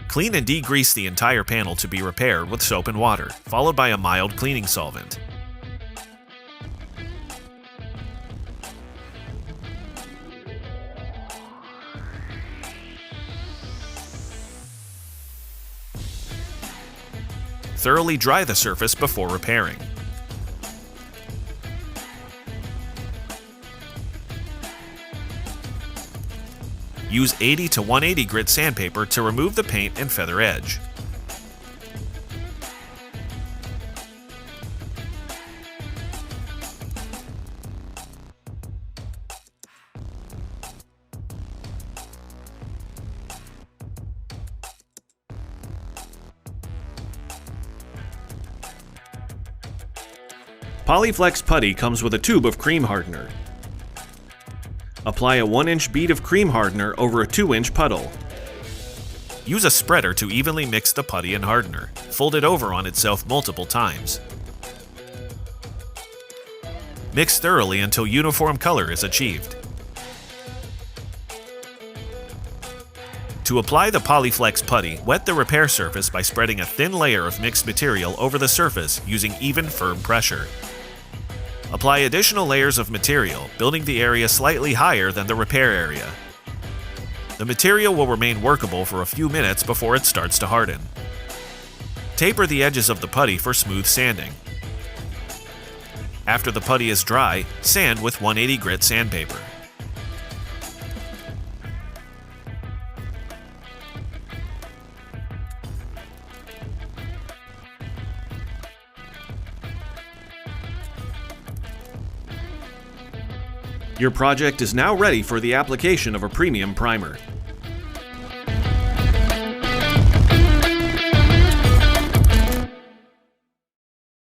Clean and degrease the entire panel to be repaired with soap and water, followed by a mild cleaning solvent. Thoroughly dry the surface before repairing. Use 80 to 180 grit sandpaper to remove the paint and feather edge. Polyflex putty comes with a tube of cream hardener. Apply a 1-inch bead of cream hardener over a 2-inch puddle. Use a spreader to evenly mix the putty and hardener. Fold it over on itself multiple times. Mix thoroughly until uniform color is achieved. To apply the Polyflex putty, wet the repair surface by spreading a thin layer of mixed material over the surface using even, firm pressure. Apply additional layers of material, building the area slightly higher than the repair area. The material will remain workable for a few minutes before it starts to harden. Taper the edges of the putty for smooth sanding. After the putty is dry, sand with 180 grit sandpaper. Your project is now ready for the application of a premium primer.